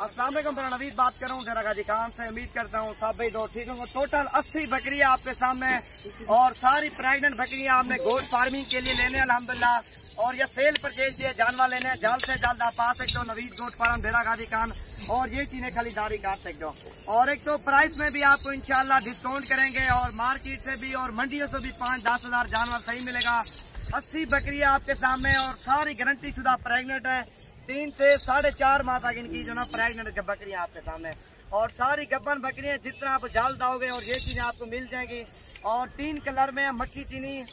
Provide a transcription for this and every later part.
अस्सलाम वालेकुम, मैं नवीद बात कर रहा हूँ ड्रेरा गाजी खान से। उम्मीद करता हूँ सब भाई दो ठीक होंगे। टोटल 80 बकरियाँ आपके सामने और सारी प्रेग्नेंट बकरियाँ आपने गोश्त फार्मिंग के लिए लेने अल्हम्दुलिल्लाह। और ये सेल परचेज दिए जानवर लेने जल्द से जल्द आप आ सकते हो नवीद गोश्त फार्म ड्रेरा गाजी खान। और ये चीजें खरीदारी कर सकते हो। और एक तो प्राइस में भी आपको इंशाल्लाह डिस्काउंट करेंगे और मार्केट से भी और मंडियों से भी 5-10 हज़ार जानवर सही मिलेगा। 80 बकरियाँ आपके सामने और सारी गारंटी शुदा प्रेग्नेंट है। 3 से 4.5 माह तक इनकी जो ना प्रेग्नेंट बकरियां आपके सामने और सारी गब्बन बकरियां जितना आप जल्द आओगे और ये चीजें आपको मिल जाएंगी। और 3 कलर में मक्खी, चीनी,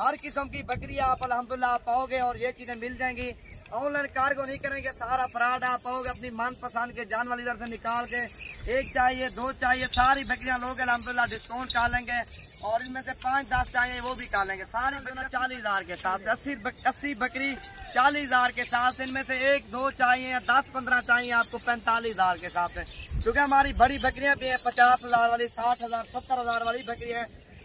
हर किस्म की बकरियां आप अल्हम्दुलिल्लाह पाओगे और ये चीजें मिल जाएंगी। ऑनलाइन कार्गो नहीं करेंगे, सारा फ्रॉड आप पाओगे। अपनी मनपसंद के जानवर इधर से निकाल के 1 चाहिए 2 चाहिए सारी बकरियां लोग अल्हम्दुलिल्लाह डिस्काउंट कर लेंगे। और इनमें से 5-10 चाहिए वो भी कर लेंगे। सारी बकरियां 40,000 के साथ, 80 बकरी 40,000 के साथ। इनमें से 1-2 चाहिए या 10-15 चाहिए आपको 45,000 के साथ है। क्योंकि हमारी बड़ी बकरियां भी हैं 50,000 वाली, 60,000, 70,000 वाली बकरी है।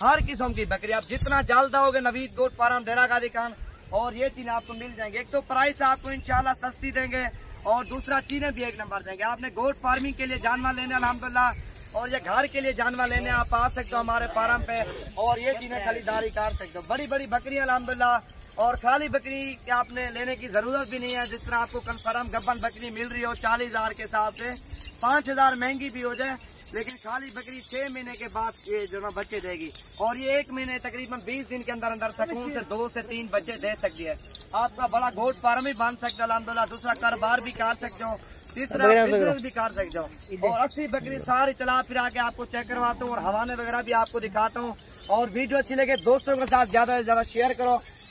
हर किस्म की बकरी। आप जितना जल्द आओगे नवीद गोश्त फार्म ड्रेरा गाजी खान और ये चीजें आपको मिल जाएंगे। एक तो प्राइस आपको इंशाल्लाह सस्ती देंगे और दूसरा चीजें भी 1 नंबर देंगे। आपने गोश्त फार्मिंग के लिए जानवर लेने अल्हम्दुलिल्लाह और ये घर के लिए जानवर लेने आप आ सकते हो हमारे फार्म पे और ये चीजें खरीदारी कर सकते हो। बड़ी बड़ी बकरियां अल्हम्दुलिल्लाह और खाली बकरी आपने लेने की जरूरत भी नहीं है। जिस तरह आपको कन्फर्म गब्बन बकरी मिल रही हो 40,000 के हिसाब से, 5,000 महंगी भी हो जाए लेकिन खाली बकरी 6 महीने के बाद ये जो ना बच्चे देगी। और ये 1 महीने तकरीबन 20 दिन के अंदर अंदर सुकून से 2 से 3 बच्चे दे सकती है। आपका बड़ा गोश्त फार्म भी बन सकता है अल्हम्दुलिल्लाह। दूसरा कारोबार भी कर सकते हो, तीसरा बिजनेस भी कर सकते हो। और 80 बकरी सारी चला फिरा के आपको चेक करवाता हूँ और हवाने वगैरह भी आपको दिखाता हूँ। और वीडियो अच्छी लगे दोस्तों के साथ ज्यादा से ज्यादा शेयर करो।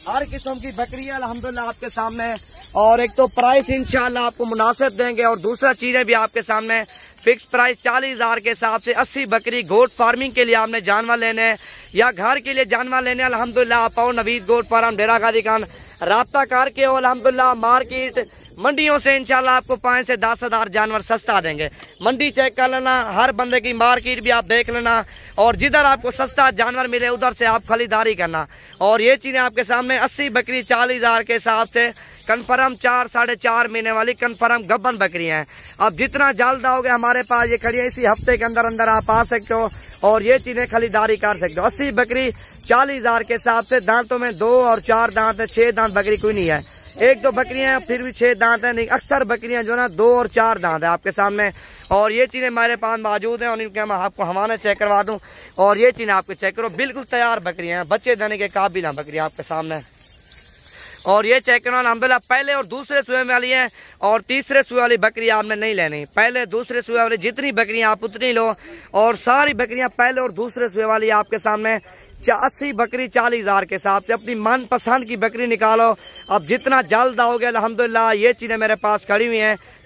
हर किस्म की बकरियां अल्हम्दुलिल्लाह आपके सामने। और एक तो प्राइस इंशाल्लाह आपको मुनासिब देंगे और दूसरा चीजें भी आपके सामने फिक्स प्राइस 40,000 के हिसाब से। 80 बकरी गोश्त फार्मिंग के लिए आपने जानवर लेने या घर के लिए जानवर लेने अल्हम्दुलिल्लाह आप आओ नवीद गोश्त फार्म ड्रेरा गाजी खान। राब्ता करके हो अल्हम्दुलिल्लाह मार्केट मंडियों से इंशाल्लाह आपको 5 से 10 हज़ार जानवर सस्ता देंगे। मंडी चेक कर लेना, हर बंदे की मार्केट भी आप देख लेना और जिधर आपको सस्ता जानवर मिले उधर से आप खरीदारी करना। और ये चीज़ें आपके सामने 80 बकरी 40,000 के हिसाब से कन्फर्म 4-4.5 महीने वाली कन्फर्म गब्बन बकरियां हैं। अब जितना जल्द आओगे हमारे पास ये खड़ी है, इसी हफ्ते के अंदर अंदर आप आ सकते हो और ये चीजें खरीदारी कर सकते हो। 80 बकरी 40,000 के हिसाब से। दांतों में 2 और 4 दांत है, 6 दांत बकरी कोई नहीं है। 1-2 बकरियां हैं फिर भी 6 दांत है, नहीं अक्सर बकरियां जो ना 2 और 4 दांत है आपके सामने। और ये चीजें हमारे पास मौजूद हैं और इनके मैं आपको हवाने चेक करवा दूं। और ये चीजें आपको चेक करो, बिल्कुल तैयार बकरियां हैं, बच्चे देने के काबिल हैं बकरियां आपके सामने। और ये चेक करो अल्हम्दुलिल्लाह पहले और दूसरे सुए वाली है और तीसरे सुए वाली बकरी आपने नहीं लेनी। पहले दूसरे सुए वाली जितनी बकरियां आप उतनी लो और सारी बकरियां पहले और दूसरे सुए वाली आपके सामने। 80 बकरी 40,000 के हिसाब से अपनी मनपसंद की बकरी निकालो। अब जितना जल्द आओगे अल्हम्दुलिल्लाह ये चीजें मेरे पास खड़ी हुई हैं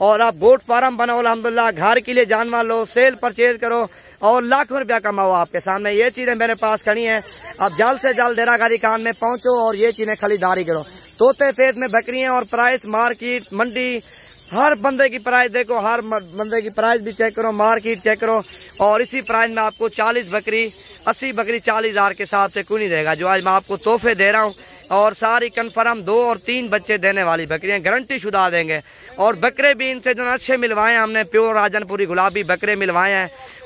और आप गोश्त फार्म बनाओ अल्हम्दुलिल्लाह, घर के लिए जानवर लो, सेल परचेज करो और लाखों रुपया कमाओ आपके सामने। ये चीजें मेरे पास खड़ी हैं। अब जल्द से जल्द ड्रेरा गाजी खान में पहुंचो और ये चीजें खरीदारी करो। तोते फेस में बकरियां और प्राइस मार्केट मंडी हर बंदे की प्राइस देखो, हर बंदे की प्राइस भी चेक करो, मार्केट चेक करो। और इसी प्राइस में आपको 40 बकरी 80 बकरी 40,000 के हिसाब से कोई नहीं देगा जो आज मैं आपको तोहफे दे रहा हूँ। और सारी कन्फर्म 2 और 3 बच्चे देने वाली बकरियां गारंटी शुदा देंगे। और बकरे भी इनसे जो अच्छे मिलवाए हमने, प्योर राजन पूरी गुलाबी बकरे मिलवाए हैं।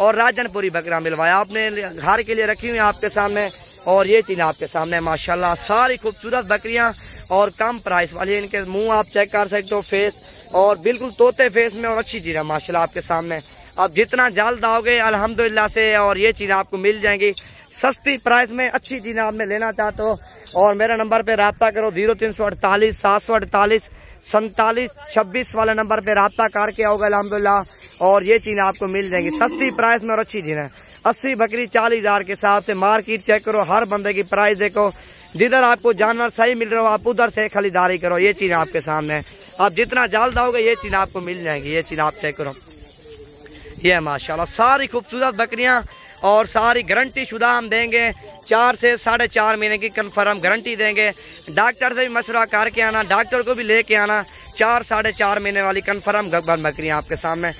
और राजन पूरी बकरा मिलवाया आपने घर के लिए रखी हुई आपके सामने। और ये चीजें आपके सामने माशाल्लाह सारी खूबसूरत बकरियां और कम प्राइस वाली। इनके मुंह आप चेक कर सकते हो, फेस और बिल्कुल तोते फेस में और अच्छी चीजें माशाल्लाह आपके सामने। अब जितना जल्द आओगे अल्हम्दुलिल्लाह से और ये चीजें आपको मिल जाएंगी सस्ती प्राइस में। अच्छी चीजें आपने लेना चाहते हो और मेरे नंबर पे रब्ता करो 0348 748 47 26 वाले नंबर पे रब्ता करके आओगे अल्हम्दुलिल्लाह और ये चीजें आपको मिल जाएंगी सस्ती प्राइस में और अच्छी चीजें। 80 बकरी 40,000 के हिसाब से। मार्केट चेक करो, हर बंदे की प्राइस देखो, जिधर आपको जानवर सही मिल रहा हो आप उधर से खरीदारी करो। ये चीज आपके सामने। अब जितना जल्द आओगे ये चीज आपको मिल जाएंगी। ये चीज आप चेक करो, ये माशाल्लाह सारी खूबसूरत बकरियां और सारी गारंटी शुदा हम देंगे। 4 से 4.5 महीने की कन्फर्म गारंटी देंगे। डॉक्टर से भी मशवरा करके आना, डॉक्टर को भी लेके आना। 4 साढ़े 4 महीने वाली कन्फर्म गब्बर बकरियाँ आपके सामने,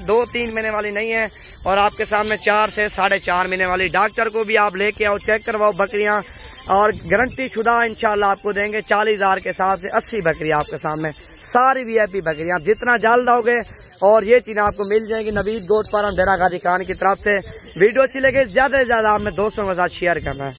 2-3 महीने वाली नहीं है, और आपके सामने 4 से 4.5 महीने वाली। डॉक्टर को भी आप लेके आओ, चेक करवाओ बकरियाँ, और गारंटी शुदा इंशाल्लाह आपको देंगे 40,000 के हिसाब से 80 बकरियाँ आपके सामने, सारी VIP बकरियाँ। आप जितना जल्द आओगे और ये चीज़ें आपको मिल जाएंगी नवीद गोट फार्म ढेरा गाजी खान की तरफ से। वीडियो अच्छी लगे ज़्यादा से ज़्यादा आपने दोस्तों के साथ शेयर करना है।